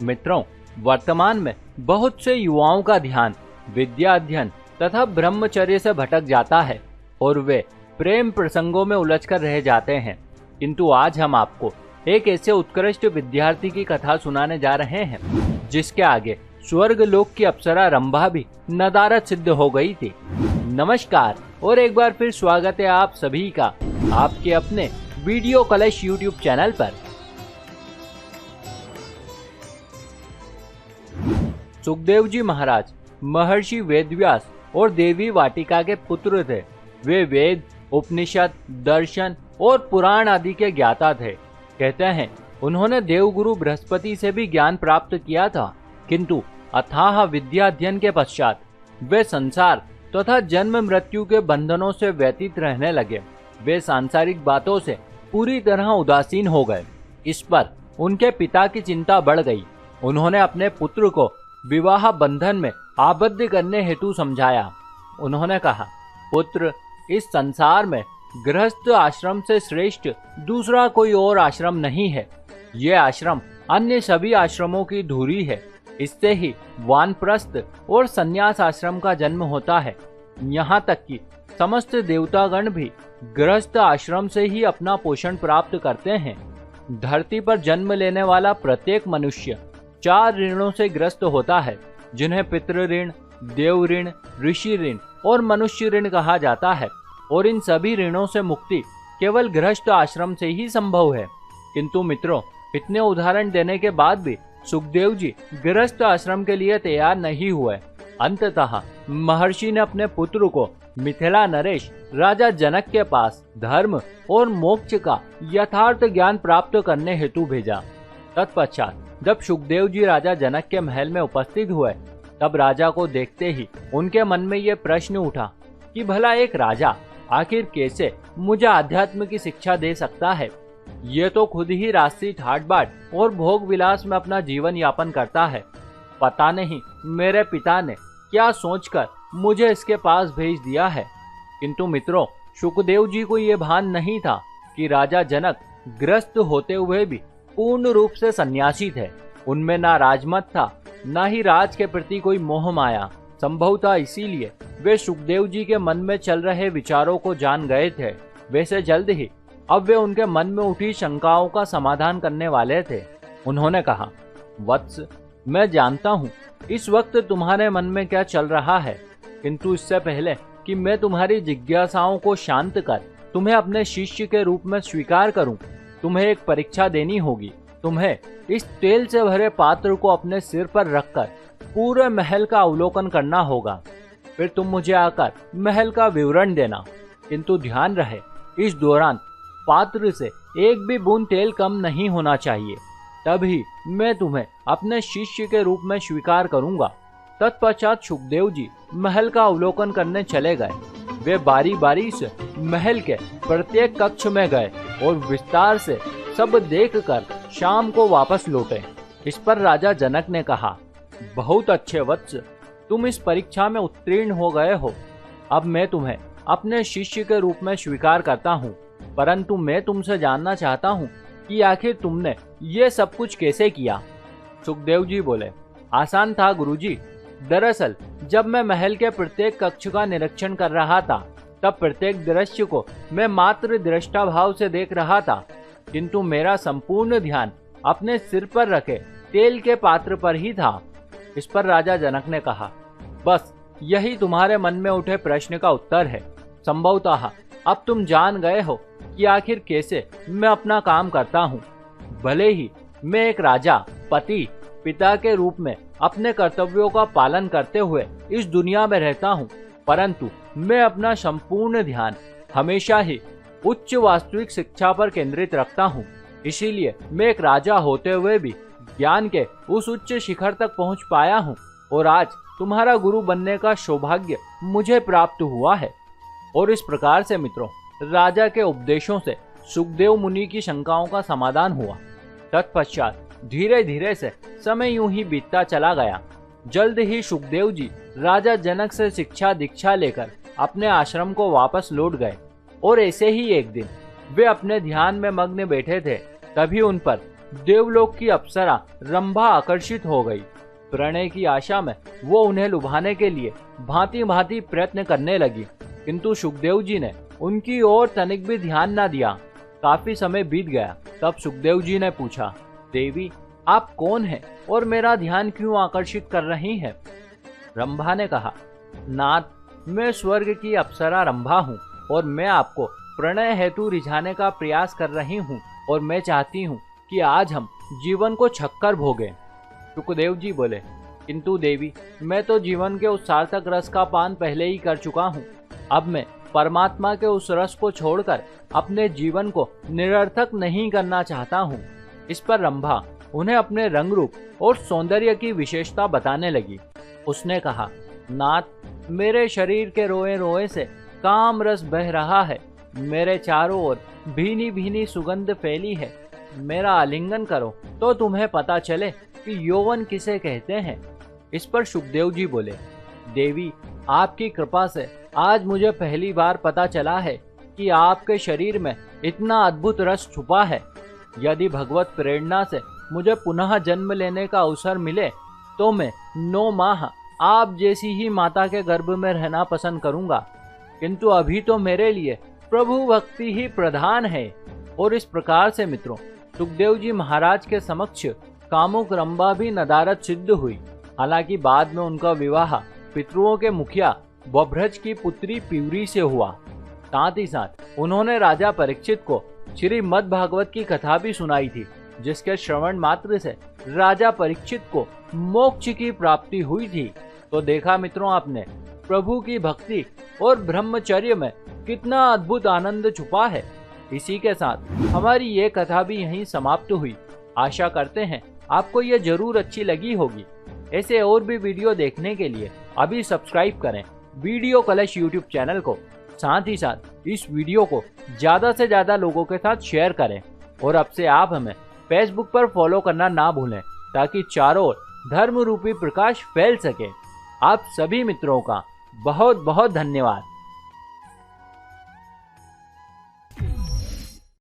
मित्रों, वर्तमान में बहुत से युवाओं का ध्यान विद्या अध्ययन तथा ब्रह्मचर्य से भटक जाता है और वे प्रेम प्रसंगों में उलझकर रह जाते हैं। किंतु आज हम आपको एक ऐसे उत्कृष्ट विद्यार्थी की कथा सुनाने जा रहे हैं जिसके आगे स्वर्ग लोक की अप्सरा रंभा भी नदारद सिद्ध हो गई थी। नमस्कार और एक बार फिर स्वागत है आप सभी का आपके अपने वीडियो कलश यूट्यूब चैनल पर। सुखदेव जी महाराज महर्षि वेदव्यास और देवी वाटिका के पुत्र थे। वे वेद, उपनिषद, दर्शन और पुराण आदि के ज्ञाता थे। कहते हैं उन्होंने देवगुरु बृहस्पति से भी ज्ञान प्राप्त किया था, किंतु अथाह विद्या अध्ययन के पश्चात वे संसार तथा जन्म मृत्यु के बंधनों से व्यतीत रहने लगे। वे सांसारिक बातों से पूरी तरह उदासीन हो गए। इस पर उनके पिता की चिंता बढ़ गई। उन्होंने अपने पुत्र को विवाह बंधन में आबद्ध करने हेतु समझाया। उन्होंने कहा, पुत्र, इस संसार में गृहस्थ आश्रम से श्रेष्ठ दूसरा कोई और आश्रम नहीं है। ये आश्रम अन्य सभी आश्रमों की धुरी है। इससे ही वानप्रस्थ और संन्यास आश्रम का जन्म होता है। यहाँ तक कि समस्त देवतागण भी गृहस्थ आश्रम से ही अपना पोषण प्राप्त करते हैं। धरती पर जन्म लेने वाला प्रत्येक मनुष्य 4 ऋणों से ग्रस्त होता है, जिन्हें पितृ ऋण, देव ऋण, ऋषि ऋण और मनुष्य ऋण कहा जाता है। और इन सभी ऋणों से मुक्ति केवल गृहस्थ आश्रम से ही संभव है। किंतु मित्रों, इतने उदाहरण देने के बाद भी सुखदेव जी गृहस्थ आश्रम के लिए तैयार नहीं हुए। अंततः महर्षि ने अपने पुत्र को मिथिला नरेश राजा जनक के पास धर्म और मोक्ष का यथार्थ ज्ञान प्राप्त करने हेतु भेजा। तत्पश्चात जब सुखदेव जी राजा जनक के महल में उपस्थित हुए, तब राजा को देखते ही उनके मन में ये प्रश्न उठा कि भला एक राजा आखिर कैसे मुझे आध्यात्म की शिक्षा दे सकता है। ये तो खुद ही राजसी ठाट बाट और भोग विलास में अपना जीवन यापन करता है। पता नहीं मेरे पिता ने क्या सोचकर मुझे इसके पास भेज दिया है। किंतु मित्रों, सुखदेव जी को ये भान नहीं था कि राजा जनक ग्रस्त होते हुए भी पूर्ण रूप से सन्यासी थे। उनमें ना राजमत था, ना ही राज के प्रति कोई मोह माया। संभव था इसीलिए वे सुखदेव जी के मन में चल रहे विचारों को जान गए थे। वैसे जल्द ही अब वे उनके मन में उठी शंकाओं का समाधान करने वाले थे। उन्होंने कहा, वत्स, मैं जानता हूँ इस वक्त तुम्हारे मन में क्या चल रहा है, किंतु इससे पहले कि मैं तुम्हारी जिज्ञासाओं को शांत कर तुम्हें अपने शिष्य के रूप में स्वीकार करूं, तुम्हें एक परीक्षा देनी होगी। तुम्हें इस तेल से भरे पात्र को अपने सिर पर रखकर पूरे महल का अवलोकन करना होगा। फिर तुम मुझे आकर महल का विवरण देना, किंतु ध्यान रहे इस दौरान पात्र से एक भी बूंद तेल कम नहीं होना चाहिए, तभी मैं तुम्हें अपने शिष्य के रूप में स्वीकार करूंगा। तत्पश्चात सुखदेव जी महल का अवलोकन करने चले गए। वे बारी बारी से महल के प्रत्येक कक्ष में गए और विस्तार से सब देखकर शाम को वापस लौटे। इस पर राजा जनक ने कहा, बहुत अच्छे वत्स, तुम इस परीक्षा में उत्तीर्ण हो गए हो। अब मैं तुम्हें अपने शिष्य के रूप में स्वीकार करता हूँ, परंतु मैं तुमसे जानना चाहता हूँ कि आखिर तुमने ये सब कुछ कैसे किया। सुखदेव जी बोले, आसान था गुरुजी। दरअसल जब मैं महल के प्रत्येक कक्ष का निरीक्षण कर रहा था, तब प्रत्येक दृश्य को मैं मात्र दृष्टा भाव से देख रहा था, किंतु मेरा संपूर्ण ध्यान अपने सिर पर रखे तेल के पात्र पर ही था। इस पर राजा जनक ने कहा, बस यही तुम्हारे मन में उठे प्रश्न का उत्तर है। संभवतः अब तुम जान गए हो कि आखिर कैसे मैं अपना काम करता हूँ। भले ही मैं एक राजा, पति, पिता के रूप में अपने कर्तव्यों का पालन करते हुए इस दुनिया में रहता हूँ, परंतु मैं अपना संपूर्ण ध्यान हमेशा ही उच्च वास्तविक शिक्षा पर केंद्रित रखता हूँ। इसीलिए मैं एक राजा होते हुए भी ज्ञान के उस उच्च शिखर तक पहुँच पाया हूँ और आज तुम्हारा गुरु बनने का सौभाग्य मुझे प्राप्त हुआ है। और इस प्रकार से मित्रों, राजा के उपदेशों से सुखदेव मुनि की शंकाओं का समाधान हुआ। तत्पश्चात धीरे धीरे से समय यूं ही बीतता चला गया। जल्द ही सुखदेव जी राजा जनक से शिक्षा दीक्षा लेकर अपने आश्रम को वापस लौट गए। और ऐसे ही एक दिन वे अपने ध्यान में मग्न बैठे थे, तभी उन पर देवलोक की अप्सरा रंभा आकर्षित हो गई। प्रणय की आशा में वो उन्हें लुभाने के लिए भांति भांति प्रयत्न करने लगी, किंतु सुखदेव जी ने उनकी ओर तनिक भी ध्यान न दिया। काफी समय बीत गया, तब सुखदेव जी ने पूछा, देवी आप कौन हैं और मेरा ध्यान क्यों आकर्षित कर रही हैं? रंभा ने कहा, नाथ मैं स्वर्ग की अप्सरा रंभा हूँ और मैं आपको प्रणय हेतु रिझाने का प्रयास कर रही हूँ और मैं चाहती हूँ कि आज हम जीवन को छक्कर भोगें। सुखदेव जी बोले, किंतु देवी मैं तो जीवन के उस सार्थक रस का पान पहले ही कर चुका हूँ। अब मैं परमात्मा के उस रस को छोड़कर अपने जीवन को निरर्थक नहीं करना चाहता हूँ। इस पर रंभा उन्हें अपने रंग रूप और सौंदर्य की विशेषता बताने लगी। उसने कहा, नाथ मेरे शरीर के रोए रोए से काम रस बह रहा है, मेरे चारों ओर भीनी भीनी सुगंध फैली है। मेरा आलिंगन करो तो तुम्हें पता चले कि यौवन किसे कहते हैं। इस पर सुखदेव जी बोले, देवी आपकी कृपा से आज मुझे पहली बार पता चला है कि आपके शरीर में इतना अद्भुत रस छुपा है। यदि भगवत प्रेरणा से मुझे पुनः जन्म लेने का अवसर मिले तो मैं 9 माह आप जैसी ही माता के गर्भ में रहना पसंद करूंगा, किंतु अभी तो मेरे लिए प्रभु भक्ति ही प्रधान है। और इस प्रकार से मित्रों सुखदेव जी महाराज के समक्ष कामुक रंभा भी नदारद सिद्ध हुई। हालांकि बाद में उनका विवाह पितृओं के मुखिया बभ्रज की पुत्री पिवरी से हुआ। साथ ही साथ उन्होंने राजा परीक्षित को श्रीमद् भागवत की कथा भी सुनाई थी, जिसके श्रवण मात्र से राजा परीक्षित को मोक्ष की प्राप्ति हुई थी। तो देखा मित्रों आपने, प्रभु की भक्ति और ब्रह्मचर्य में कितना अद्भुत आनंद छुपा है। इसी के साथ हमारी ये कथा भी यहीं समाप्त हुई। आशा करते हैं आपको ये जरूर अच्छी लगी होगी। ऐसे और भी वीडियो देखने के लिए अभी सब्सक्राइब करें वीडियो कलश यूट्यूब चैनल को। साथ ही साथ इस वीडियो को ज्यादा से ज्यादा लोगों के साथ शेयर करें और अब से आप हमें फेसबुक पर फॉलो करना ना भूलें, ताकि चारों ओर धर्म रूपी प्रकाश फैल सके। आप सभी मित्रों का बहुत बहुत धन्यवाद।